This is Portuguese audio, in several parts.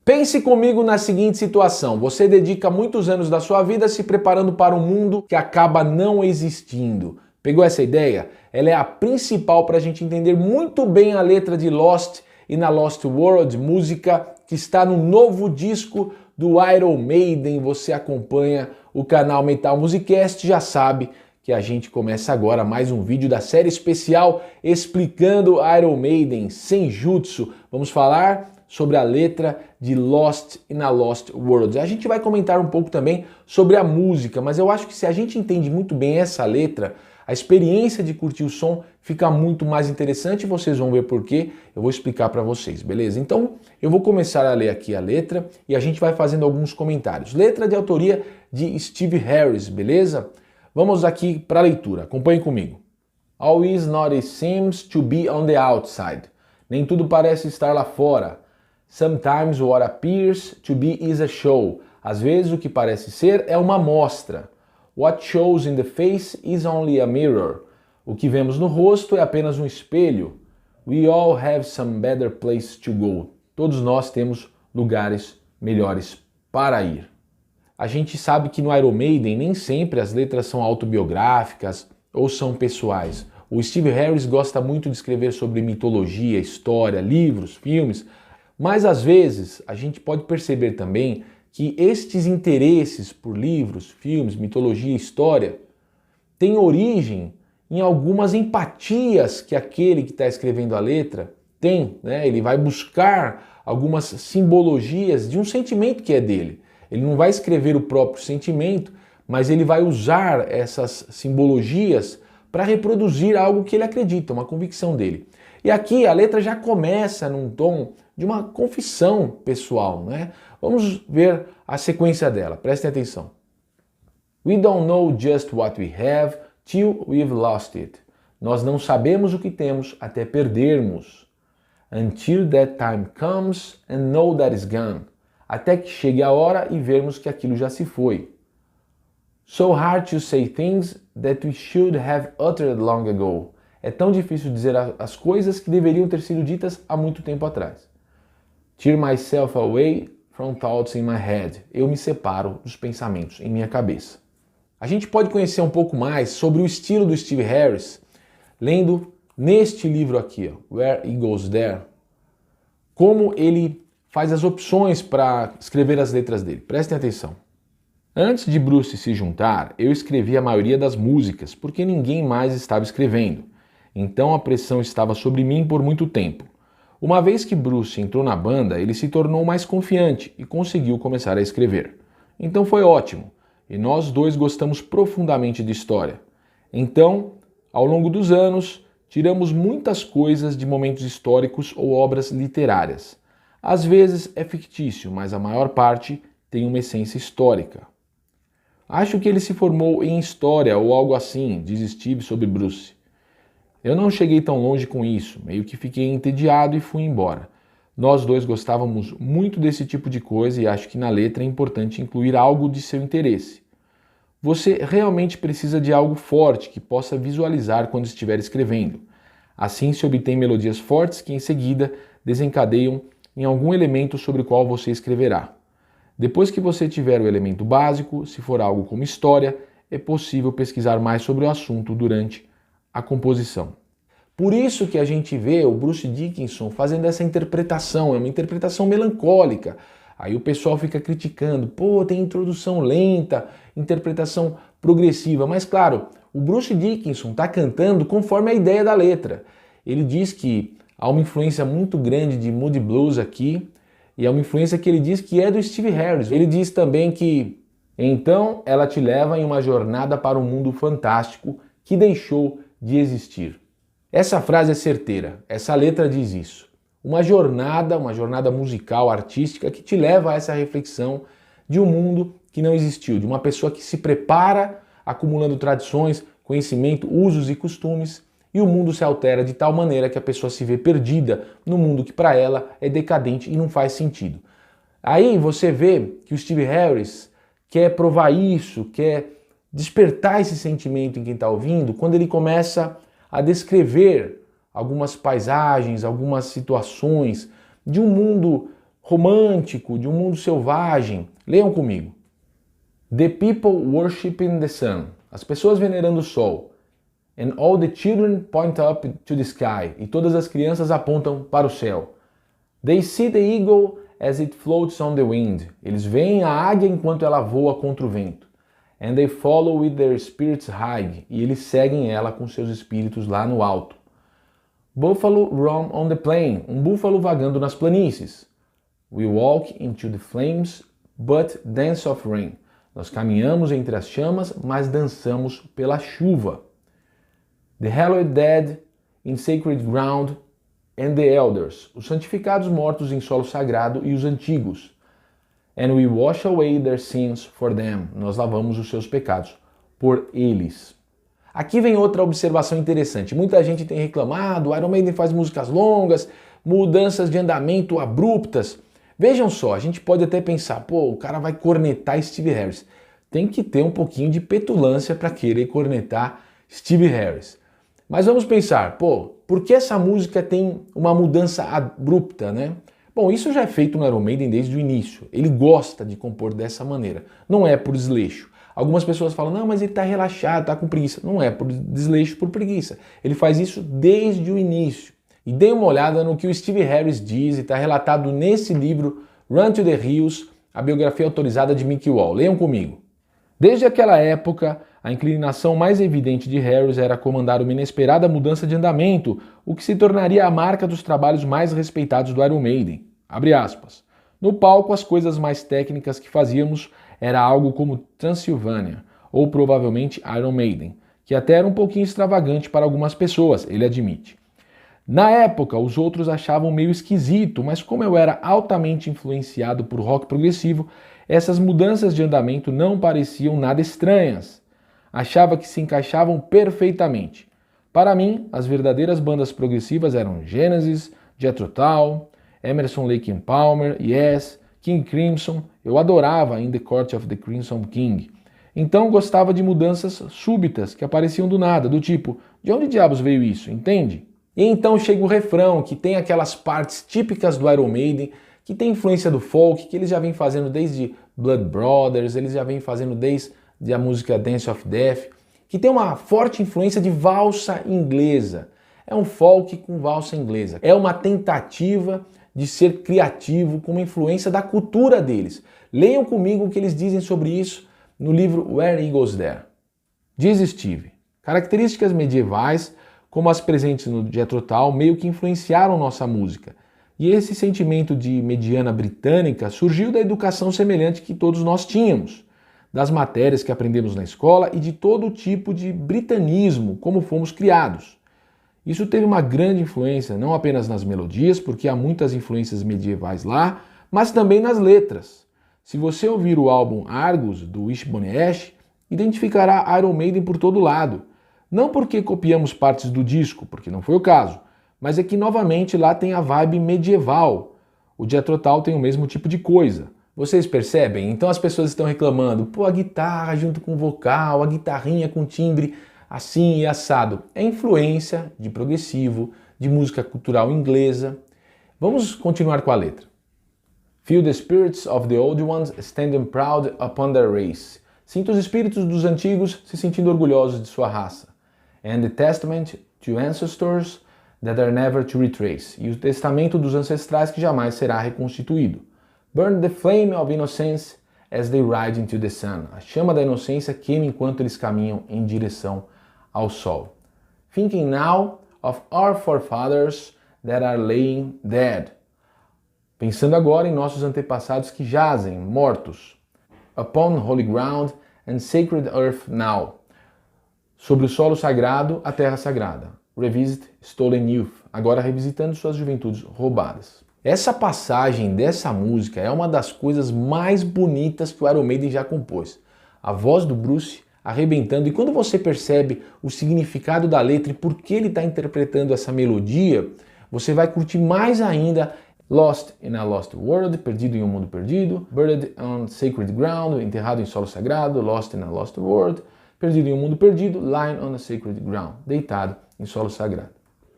Pense comigo na seguinte situação: você dedica muitos anos da sua vida se preparando para um mundo que acaba não existindo. Pegou essa ideia? Ela é a principal para a gente entender muito bem a letra de Lost e na Lost World, música que está no novo disco do Iron Maiden. Você acompanha o canal Metal Musicast, já sabe que a gente começa agora mais um vídeo da série especial explicando Iron Maiden, Senjutsu. Vamos falar sobre a letra de Lost e na Lost World. A gente vai comentar um pouco também sobre a música, mas eu acho que se a gente entende muito bem essa letra, a experiência de curtir o som fica muito mais interessante e vocês vão ver por quê. Eu vou explicar para vocês, beleza? Então eu vou começar a ler aqui a letra e a gente vai fazendo alguns comentários. Letra de autoria de Steve Harris, beleza? Vamos aqui para a leitura, acompanhem comigo. All is not it seems to be on the outside. Nem tudo parece estar lá fora. Sometimes what appears to be is a show. Às vezes o que parece ser é uma amostra. What shows in the face is only a mirror. O que vemos no rosto é apenas um espelho. We all have some better place to go. Todos nós temos lugares melhores para ir. A gente sabe que no Iron Maiden nem sempre as letras são autobiográficas ou são pessoais. O Steve Harris gosta muito de escrever sobre mitologia, história, livros, filmes, mas às vezes a gente pode perceber também que estes interesses por livros, filmes, mitologia e história têm origem em algumas empatias que aquele que está escrevendo a letra tem, né? Ele vai buscar algumas simbologias de um sentimento que é dele. Ele não vai escrever o próprio sentimento, mas ele vai usar essas simbologias para reproduzir algo que ele acredita, uma convicção dele. E aqui a letra já começa num tom de uma confissão pessoal, né? Vamos ver a sequência dela, prestem atenção. We don't know just what we have till we've lost it. Nós não sabemos o que temos até perdermos. Until that time comes and know that is gone. Até que chegue a hora e vermos que aquilo já se foi. So hard to say things that we should have uttered long ago. É tão difícil dizer as coisas que deveriam ter sido ditas há muito tempo atrás. Tear myself away from thoughts in my head. Eu me separo dos pensamentos em minha cabeça. A gente pode conhecer um pouco mais sobre o estilo do Steve Harris lendo neste livro aqui, ó, Where It Goes There, como ele faz as opções para escrever as letras dele. Prestem atenção. Antes de Bruce se juntar, eu escrevi a maioria das músicas, porque ninguém mais estava escrevendo. Então a pressão estava sobre mim por muito tempo. Uma vez que Bruce entrou na banda, ele se tornou mais confiante e conseguiu começar a escrever. Então foi ótimo, e nós dois gostamos profundamente de história. Então, ao longo dos anos, tiramos muitas coisas de momentos históricos ou obras literárias. Às vezes é fictício, mas a maior parte tem uma essência histórica. Acho que ele se formou em história ou algo assim, diz Steve sobre Bruce. Eu não cheguei tão longe com isso, meio que fiquei entediado e fui embora. Nós dois gostávamos muito desse tipo de coisa e acho que na letra é importante incluir algo de seu interesse. Você realmente precisa de algo forte que possa visualizar quando estiver escrevendo. Assim se obtém melodias fortes que em seguida desencadeiam em algum elemento sobre o qual você escreverá. Depois que você tiver o elemento básico, se for algo como história, é possível pesquisar mais sobre o assunto durante a composição. Por isso que a gente vê o Bruce Dickinson fazendo essa interpretação, é uma interpretação melancólica. Aí o pessoal fica criticando, pô, tem introdução lenta, interpretação progressiva. Mas claro, o Bruce Dickinson está cantando conforme a ideia da letra. Ele diz que há uma influência muito grande de Moody Blues aqui, e é uma influência que ele diz que é do Steve Harris. Ele diz também que, então, ela te leva em uma jornada para um mundo fantástico que deixou de existir. Essa frase é certeira, essa letra diz isso. Uma jornada musical, artística, que te leva a essa reflexão de um mundo que não existiu, de uma pessoa que se prepara acumulando tradições, conhecimento, usos e costumes, e o mundo se altera de tal maneira que a pessoa se vê perdida no mundo que para ela é decadente e não faz sentido. Aí você vê que o Steve Harris quer provar isso, quer despertar esse sentimento em quem está ouvindo, quando ele começa a descrever algumas paisagens, algumas situações de um mundo romântico, de um mundo selvagem. Leiam comigo. The people worshiping the sun. As pessoas venerando o sol. And all the children point up to the sky. E todas as crianças apontam para o céu. They see the eagle as it floats on the wind. Eles veem a águia enquanto ela voa contra o vento. And they follow with their spirits high. E eles seguem ela com seus espíritos lá no alto. Buffalo roam on the plain. Um búfalo vagando nas planícies. We walk into the flames, but dance of rain. Nós caminhamos entre as chamas, mas dançamos pela chuva. The hallowed dead in sacred ground and the elders. Os santificados mortos em solo sagrado e os antigos. And we wash away their sins for them. Nós lavamos os seus pecados por eles. Aqui vem outra observação interessante. Muita gente tem reclamado, o Iron Maiden faz músicas longas, mudanças de andamento abruptas. Vejam só, a gente pode até pensar, pô, o cara vai cornetar Steve Harris. Tem que ter um pouquinho de petulância para querer cornetar Steve Harris. Mas vamos pensar, pô, por que essa música tem uma mudança abrupta, né? Bom, isso já é feito no Iron Maiden desde o início. Ele gosta de compor dessa maneira. Não é por desleixo. Algumas pessoas falam, não, mas ele está relaxado, está com preguiça. Não é por desleixo, por preguiça. Ele faz isso desde o início. E dê uma olhada no que o Steve Harris diz e está relatado nesse livro Run to the Hills, a biografia autorizada de Mick Wall. Leiam comigo. Desde aquela época, a inclinação mais evidente de Harris era comandar uma inesperada mudança de andamento, o que se tornaria a marca dos trabalhos mais respeitados do Iron Maiden. Abre aspas. No palco, as coisas mais técnicas que fazíamos era algo como Transylvania, ou provavelmente Iron Maiden, que até era um pouquinho extravagante para algumas pessoas, ele admite. Na época, os outros achavam meio esquisito, mas como eu era altamente influenciado por rock progressivo, essas mudanças de andamento não pareciam nada estranhas. Achava que se encaixavam perfeitamente. Para mim, as verdadeiras bandas progressivas eram Genesis, Jethro Tull, Emerson, Lake and Palmer, Yes, King Crimson. Eu adorava In the Court of the Crimson King. Então gostava de mudanças súbitas que apareciam do nada, do tipo, de onde diabos veio isso, entende? E então chega o refrão, que tem aquelas partes típicas do Iron Maiden, que tem influência do folk, que eles já vêm fazendo desde Blood Brothers, eles já vêm fazendo desde a música Dance of Death, que tem uma forte influência de valsa inglesa. É um folk com valsa inglesa. É uma tentativa de ser criativo com uma influência da cultura deles. Leiam comigo o que eles dizem sobre isso no livro Where Eagles There. Diz Steve, características medievais, como as presentes no Jethro Tull, meio que influenciaram nossa música. E esse sentimento de mediana britânica surgiu da educação semelhante que todos nós tínhamos, das matérias que aprendemos na escola e de todo tipo de britanismo, como fomos criados. Isso teve uma grande influência, não apenas nas melodias, porque há muitas influências medievais lá, mas também nas letras. Se você ouvir o álbum Argus, do Wishbone Ash, identificará Iron Maiden por todo lado. Não porque copiamos partes do disco, porque não foi o caso, mas é que novamente lá tem a vibe medieval. O Jethro Tull tem o mesmo tipo de coisa. Vocês percebem? Então as pessoas estão reclamando, pô, a guitarra junto com o vocal, a guitarrinha com timbre assim e assado. É influência de progressivo, de música cultural inglesa. Vamos continuar com a letra. Feel the spirits of the old ones standing proud upon their race. Sinta os espíritos dos antigos se sentindo orgulhosos de sua raça. And the testament to ancestors that are never to retrace. E o testamento dos ancestrais que jamais será reconstituído. Burn the flame of innocence as they ride into the sun. A chama da inocência queima enquanto eles caminham em direção ao sol. Thinking now of our forefathers that are laying dead. Pensando agora em nossos antepassados que jazem, mortos. Upon holy ground and sacred earth now. Sobre o solo sagrado, a terra sagrada. Revisit stolen youth. Agora revisitando suas juventudes roubadas. Essa passagem dessa música é uma das coisas mais bonitas que o Iron Maiden já compôs. A voz do Bruce arrebentando, e quando você percebe o significado da letra e por que ele está interpretando essa melodia, você vai curtir mais ainda Lost in a Lost World, perdido em um mundo perdido, Buried on Sacred Ground, enterrado em solo sagrado, Lost in a Lost World, perdido em um mundo perdido, Lying on a Sacred Ground, deitado em solo sagrado.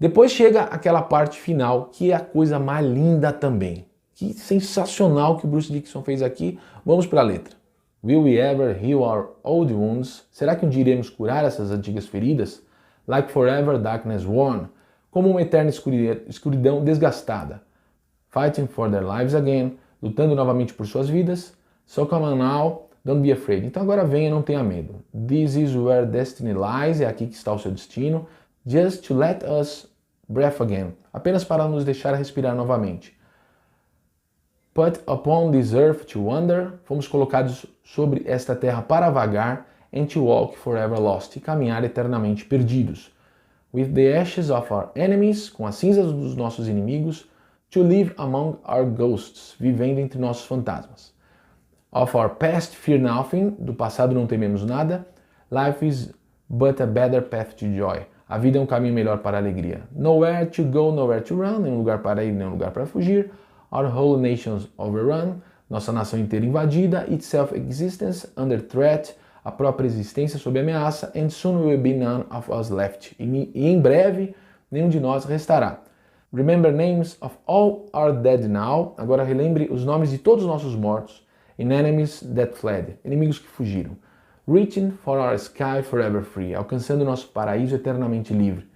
Depois chega aquela parte final, que é a coisa mais linda também, Que sensacional que o Bruce Dickinson fez aqui. Vamos para a letra. Will we ever heal our old wounds? Será que um dia iremos curar essas antigas feridas? Like forever darkness worn. Como uma eterna escuridão desgastada. Fighting for their lives again. Lutando novamente por suas vidas. So come on now, don't be afraid. Então agora venha, não tenha medo. This is where destiny lies. É aqui que está o seu destino. Just to let us breath again. Apenas para nos deixar respirar novamente. Put upon this earth to wander. Fomos colocados sobre esta terra para vagar. And to walk forever lost. E caminhar eternamente perdidos. With the ashes of our enemies. Com as cinzas dos nossos inimigos. To live among our ghosts. Vivendo entre nossos fantasmas. Of our past fear nothing. Do passado não tememos nada. Life is but a better path to joy. A vida é um caminho melhor para a alegria. Nowhere to go, nowhere to run. Nenhum lugar para ir, nenhum lugar para fugir. Our whole nation's overrun. Nossa nação inteira invadida. Its self-existence under threat. A própria existência sob ameaça. And soon will be none of us left. E em breve, nenhum de nós restará. Remember names of all our dead now. Agora relembre os nomes de todos os nossos mortos. And enemies that fled. Inimigos que fugiram. Reaching for our sky forever free. Alcançando nosso paraíso eternamente livre.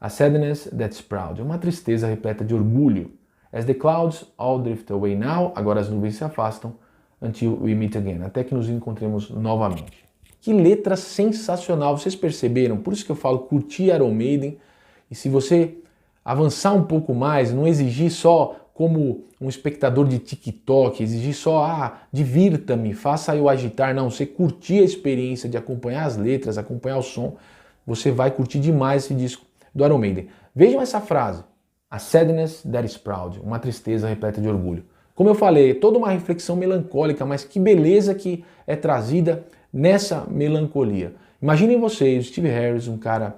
A sadness that's proud. Uma tristeza repleta de orgulho. As the clouds all drift away now. Agora as nuvens se afastam. Until we meet again. Até que nos encontremos novamente. Que letra sensacional. Vocês perceberam? Por isso que eu falo curtir Iron Maiden. E se você avançar um pouco mais, não exigir só como um espectador de TikTok, exigir só, divirta-me, faça eu agitar. Não, você curtir a experiência de acompanhar as letras, acompanhar o som, você vai curtir demais esse disco do Iron Maiden. Vejam essa frase. A sadness that is proud. Uma tristeza repleta de orgulho. Como eu falei, é toda uma reflexão melancólica, mas que beleza que é trazida nessa melancolia. Imaginem vocês, Steve Harris, um cara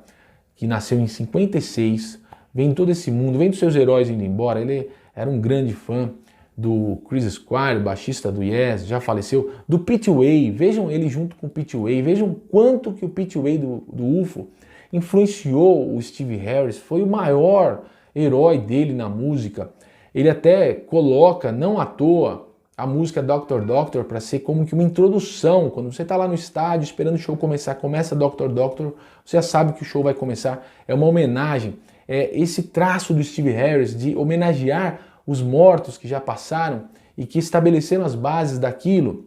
que nasceu em 56, vem todo esse mundo, vem dos seus heróis indo embora, ele era um grande fã do Chris Squire, baixista do Yes, já faleceu, do Pete Way, vejam ele junto com o Pete Way, vejam quanto que o Pete Way do UFO influenciou o Steve Harris, foi o maior herói dele na música. Ele até coloca, não à toa, a música Dr. Doctor para ser como que uma introdução. Quando você está lá no estádio esperando o show começar, começa Dr. Doctor, você já sabe que o show vai começar. É uma homenagem. É esse traço do Steve Harris de homenagear os mortos que já passaram e que estabeleceram as bases daquilo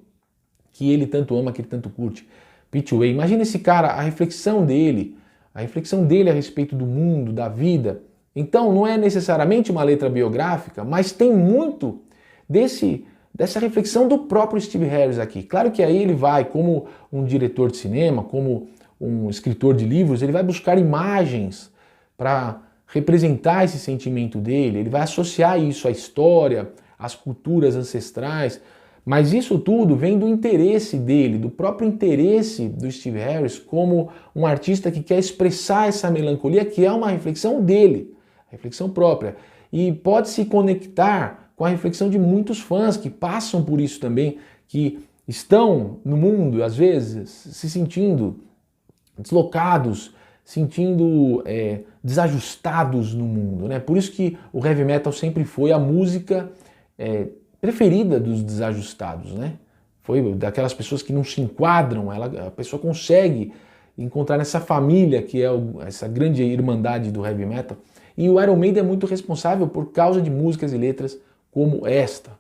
que ele tanto ama, que ele tanto curte. Pete Way, imagina esse cara, a reflexão dele a respeito do mundo, da vida. Então não é necessariamente uma letra biográfica, mas tem muito dessa reflexão do próprio Steve Harris aqui. Claro que aí ele vai, como um diretor de cinema, como um escritor de livros, ele vai buscar imagens para representar esse sentimento dele, ele vai associar isso à história, às culturas ancestrais, mas isso tudo vem do interesse dele, do próprio interesse do Steve Harris como um artista que quer expressar essa melancolia, que é uma reflexão dele, reflexão própria, e pode se conectar com a reflexão de muitos fãs que passam por isso também, que estão no mundo, às vezes, se sentindo deslocados, sentindo desajustados no mundo, né? Por isso que o heavy metal sempre foi a música preferida dos desajustados, né? Foi daquelas pessoas que não se enquadram, a pessoa consegue encontrar nessa família que é essa grande irmandade do heavy metal. E o Iron Maiden é muito responsável por causa de músicas e letras como esta.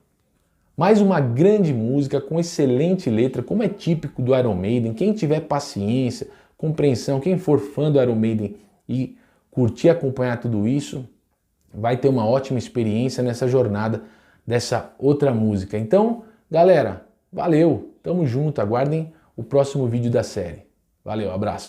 Mais uma grande música com excelente letra, como é típico do Iron Maiden. Quem tiver paciência, compreensão, quem for fã do Iron Maiden e curtir acompanhar tudo isso, vai ter uma ótima experiência nessa jornada dessa outra música. Então, galera, valeu, tamo junto, aguardem o próximo vídeo da série. Valeu, abraço.